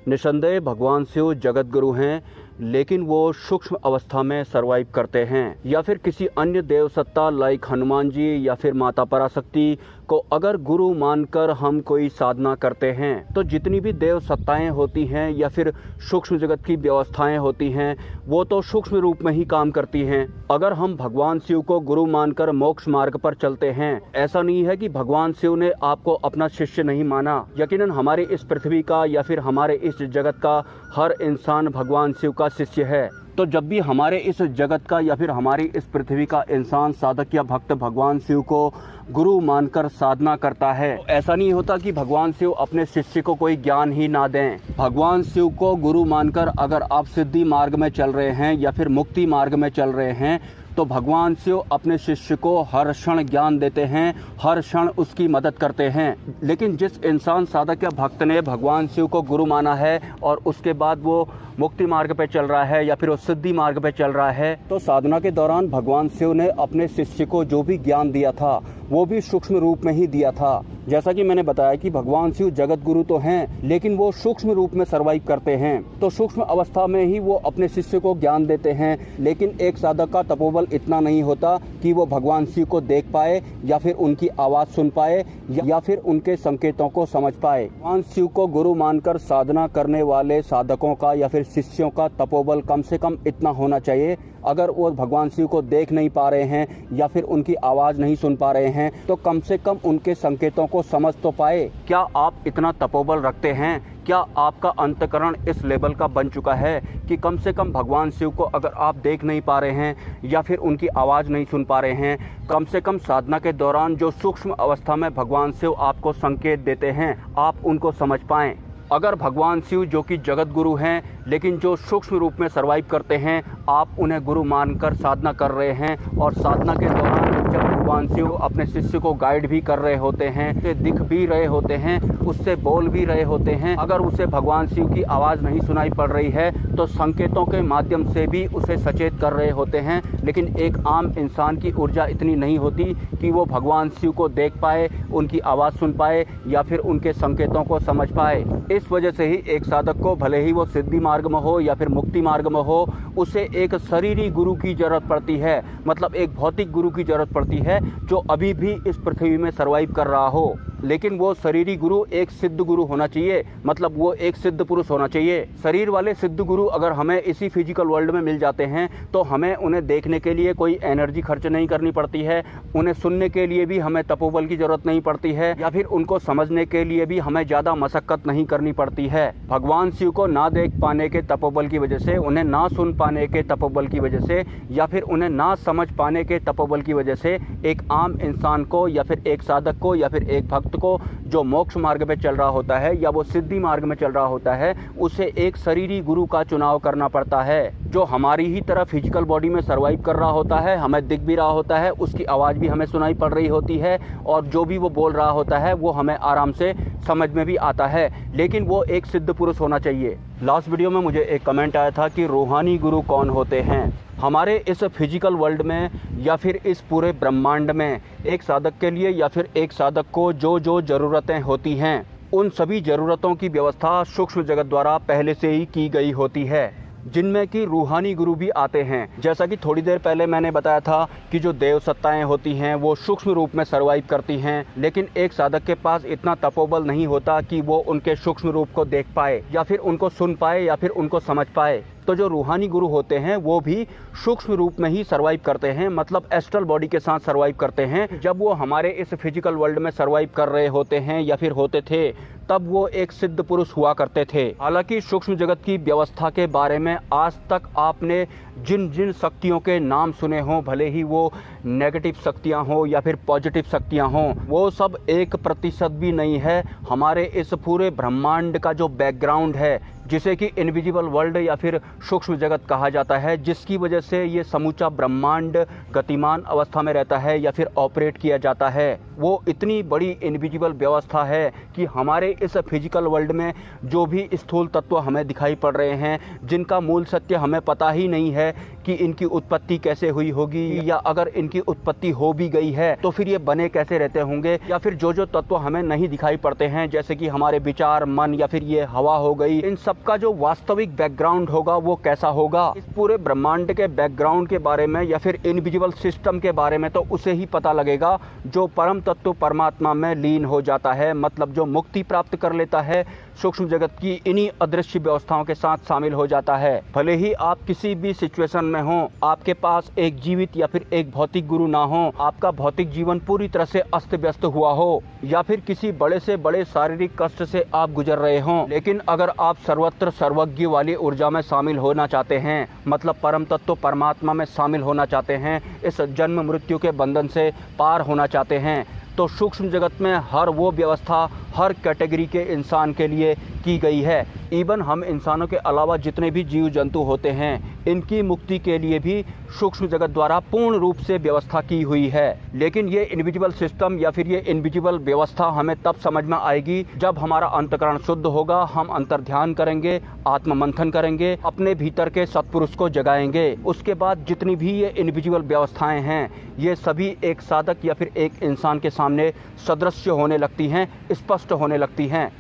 निसंदेह भगवान शिव जगत गुरु हैं, लेकिन वो सूक्ष्म अवस्था में सरवाइव करते हैं। या फिर किसी अन्य देव सत्ता लाइक हनुमान जी या फिर माता पराशक्ति को अगर गुरु मानकर हम कोई साधना करते हैं तो जितनी भी देव सत्ताएं होती हैं या फिर सूक्ष्म जगत की व्यवस्थाएं होती हैं वो तो सूक्ष्म रूप में ही काम करती हैं। अगर हम भगवान शिव को गुरु मानकर मोक्ष मार्ग पर चलते हैं, ऐसा नहीं है कि भगवान शिव ने आपको अपना शिष्य नहीं माना। यकीनन हमारे इस पृथ्वी का या फिर हमारे इस जगत का हर इंसान भगवान शिव का शिष्य है। तो जब भी हमारे इस जगत का या फिर हमारी इस पृथ्वी का इंसान साधक या भक्त भगवान शिव को गुरु मानकर साधना करता है, तो ऐसा नहीं होता कि भगवान शिव अपने शिष्य को कोई ज्ञान ही ना दें। भगवान शिव को गुरु मानकर अगर आप सिद्धि मार्ग में चल रहे हैं या फिर मुक्ति मार्ग में चल रहे हैं तो भगवान शिव अपने शिष्य को हर क्षण ज्ञान देते हैं, हर क्षण उसकी मदद करते हैं। लेकिन जिस इंसान साधक या भक्त ने भगवान शिव को गुरु माना है और उसके बाद वो मुक्ति मार्ग पे चल रहा है या फिर वो सिद्धि मार्ग पे चल रहा है, तो साधना के दौरान भगवान शिव ने अपने शिष्य को जो भी ज्ञान दिया था वो भी सूक्ष्म रूप में ही दिया था। जैसा कि मैंने बताया कि भगवान शिव जगत गुरु तो हैं, लेकिन वो सूक्ष्म रूप में सर्वाइव करते हैं। तो सूक्ष्म अवस्था में ही वो अपने शिष्य को ज्ञान देते हैं। लेकिन एक साधक का तपोबल इतना नहीं होता कि वो भगवान शिव को देख पाए या फिर उनकी आवाज सुन पाए या फिर उनके संकेतों को समझ पाए। भगवान शिव को गुरु मानकर साधना करने वाले साधकों का या फिर शिष्यों का तपोबल कम से कम इतना होना चाहिए। अगर वो भगवान शिव को देख नहीं पा रहे हैं या फिर उनकी आवाज नहीं सुन पा रहे हैं तो कम से कम उनके संकेतों को समझ तो पाए। क्या आप इतना तपोबल रखते हैं? क्या आपका अंतकरण इस लेवल का बन चुका है कि कम से कम भगवान शिव को अगर आप देख नहीं पा रहे हैं या फिर उनकी आवाज़ नहीं सुन पा रहे हैं, कम से कम साधना के दौरान जो सूक्ष्म अवस्था में भगवान शिव आपको संकेत देते हैं आप उनको समझ पाएं? अगर भगवान शिव जो कि जगत गुरु हैं लेकिन जो सूक्ष्म रूप में सर्वाइव करते हैं, आप उन्हें गुरु मानकर साधना कर रहे हैं और साधना के दौरान जब भगवान शिव अपने शिष्य को गाइड भी कर रहे होते हैं, उसे दिख भी रहे होते हैं, उससे बोल भी रहे होते हैं, अगर उसे भगवान शिव की आवाज़ नहीं सुनाई पड़ रही है तो संकेतों के माध्यम से भी उसे सचेत कर रहे होते हैं। लेकिन एक आम इंसान की ऊर्जा इतनी नहीं होती कि वो भगवान शिव को देख पाए, उनकी आवाज़ सुन पाए या फिर उनके संकेतों को समझ पाए। इस वजह से ही एक साधक को भले ही वो सिद्धि मार्ग में हो या फिर मुक्ति मार्ग में हो, उसे एक शरीरी गुरु की जरूरत पड़ती है, मतलब एक भौतिक गुरु की जरूरत पड़ती है जो अभी भी इस पृथ्वी में सर्वाइव कर रहा हो। लेकिन वो शरीरी गुरु एक सिद्ध गुरु होना चाहिए, मतलब वो एक सिद्ध पुरुष होना चाहिए। शरीर वाले सिद्ध गुरु अगर हमें इसी फिजिकल वर्ल्ड में मिल जाते हैं तो हमें उन्हें देखने के लिए कोई एनर्जी खर्च नहीं करनी पड़ती है, उन्हें सुनने के लिए भी हमें तपोबल की जरूरत नहीं पड़ती है या फिर उनको समझने के लिए भी हमें ज़्यादा मशक्कत नहीं करनी पड़ती है। भगवान शिव को ना देख पाने के तपोबल की वजह से, उन्हें ना सुन पाने के तपोबल की वजह से या फिर उन्हें ना समझ पाने के तपोबल की वजह से एक आम इंसान को या फिर एक साधक को या फिर एक भक्त को जो मोक्ष मार्ग में चल रहा होता है या वो सिद्धि मार्ग में चल रहा होता है, उसे एक शरीरी गुरु का चुनाव करना पड़ता है जो हमारी ही तरह फिजिकल बॉडी में सर्वाइव कर रहा होता है, हमें दिख भी रहा होता है, उसकी आवाज़ भी हमें सुनाई पड़ रही होती है और जो भी वो बोल रहा होता है वो हमें आराम से समझ में भी आता है। लेकिन वो एक सिद्ध पुरुष होना चाहिए। लास्ट वीडियो में मुझे एक कमेंट आया था कि रूहानी गुरु कौन होते हैं। हमारे इस फिजिकल वर्ल्ड में या फिर इस पूरे ब्रह्मांड में एक साधक के लिए या फिर एक साधक को जो जो ज़रूरतें होती हैं उन सभी ज़रूरतों की व्यवस्था सूक्ष्म जगत द्वारा पहले से ही की गई होती है, जिनमें कि रूहानी गुरु भी आते हैं। जैसा कि थोड़ी देर पहले मैंने बताया था कि जो देव सत्ताएं होती हैं वो सूक्ष्म रूप में सर्वाइव करती हैं, लेकिन एक साधक के पास इतना तपोबल नहीं होता कि वो उनके सूक्ष्म रूप को देख पाए या फिर उनको सुन पाए या फिर उनको समझ पाए। तो जो रूहानी गुरु होते हैं वो भी सूक्ष्म रूप में ही सर्वाइव करते हैं, मतलब एस्ट्रल बॉडी के साथ सर्वाइव करते हैं। जब वो हमारे इस फिजिकल वर्ल्ड में सर्वाइव कर रहे होते हैं या फिर होते थे तब वो एक सिद्ध पुरुष हुआ करते थे। हालांकि सूक्ष्म जगत की व्यवस्था के बारे में आज तक आपने जिन जिन शक्तियों के नाम सुने हों, भले ही वो नेगेटिव शक्तियां हों या फिर पॉजिटिव शक्तियां हों, वो सब 1% भी नहीं है हमारे इस पूरे ब्रह्मांड का जो बैकग्राउंड है, जिसे कि इनविजिबल वर्ल्ड या फिर सूक्ष्म जगत कहा जाता है, जिसकी वजह से ये समूचा ब्रह्मांड गतिमान अवस्था में रहता है या फिर ऑपरेट किया जाता है। वो इतनी बड़ी इनविजिबल व्यवस्था है कि हमारे इस फिजिकल वर्ल्ड में जो भी स्थूल तत्व हमें दिखाई पड़ रहे हैं, जिनका मूल सत्य हमें पता ही नहीं है कि इनकी उत्पत्ति कैसे हुई होगी, या अगर इनकी उत्पत्ति हो भी गई है तो फिर ये बने कैसे रहते होंगे, या फिर जो जो तत्व हमें नहीं दिखाई पड़ते हैं जैसे कि हमारे विचार, मन या फिर ये हवा हो गई, इन सब सबका जो वास्तविक बैकग्राउंड होगा वो कैसा होगा, इस पूरे ब्रह्मांड के बैकग्राउंड के बारे में या फिर इनविजिबल सिस्टम के बारे में तो उसे ही पता लगेगा जो परम तत्व परमात्मा में लीन हो जाता है, मतलब जो मुक्ति प्राप्त कर लेता है, सूक्ष्म जगत की इन्हीं अदृश्य व्यवस्थाओं के साथ शामिल हो जाता है। भले ही आप किसी भी सिचुएशन में हो, आपके पास एक जीवित या फिर एक भौतिक गुरु ना हो, आपका भौतिक जीवन पूरी तरह से अस्त व्यस्त हुआ हो, या फिर किसी बड़े से बड़े शारीरिक कष्ट से आप गुजर रहे हो, लेकिन अगर आप सर्वत्र सर्वज्ञ वाली ऊर्जा में शामिल होना चाहते हैं, मतलब परम तत्व परमात्मा में शामिल होना चाहते हैं, इस जन्म मृत्यु के बंधन से पार होना चाहते हैं, तो सूक्ष्म जगत में हर वो व्यवस्था हर कैटेगरी के इंसान के लिए की गई है। इवन हम इंसानों के अलावा जितने भी जीव जंतु होते हैं, इनकी मुक्ति के लिए भी सूक्ष्म जगत द्वारा पूर्ण रूप से व्यवस्था की हुई है। लेकिन ये इनविजिबल सिस्टम या फिर ये इनविजिबल व्यवस्था हमें तब समझ में आएगी जब हमारा अंतःकरण शुद्ध होगा, हम अंतर ध्यान करेंगे, आत्म मंथन करेंगे, अपने भीतर के सत्पुरुष को जगाएंगे। उसके बाद जितनी भी ये इनविजिबल व्यवस्थाएं हैं, ये सभी एक साधक या फिर एक इंसान के सामने सदृश्य होने लगती हैं, स्पष्ट होने लगती हैं।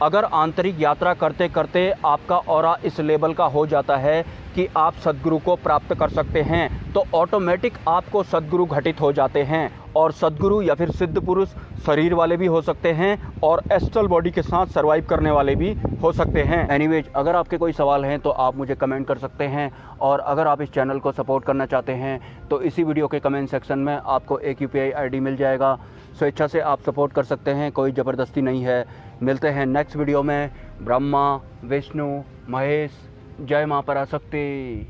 अगर आंतरिक यात्रा करते करते आपका ऑरा इस लेवल का हो जाता है कि आप सद्गुरु को प्राप्त कर सकते हैं, तो ऑटोमेटिक आपको सद्गुरु घटित हो जाते हैं। और सद्गुरु या फिर सिद्ध पुरुष शरीर वाले भी हो सकते हैं और एस्ट्रल बॉडी के साथ सर्वाइव करने वाले भी हो सकते हैं। एनीवेज, अगर आपके कोई सवाल हैं तो आप मुझे कमेंट कर सकते हैं, और अगर आप इस चैनल को सपोर्ट करना चाहते हैं तो इसी वीडियो के कमेंट सेक्शन में आपको एक UPI ID मिल जाएगा। स्वेच्छा से आप सपोर्ट कर सकते हैं, कोई ज़बरदस्ती नहीं है। मिलते हैं नेक्स्ट वीडियो में। ब्रह्मा, विष्णु, महेश, जय मां पराशक्ति।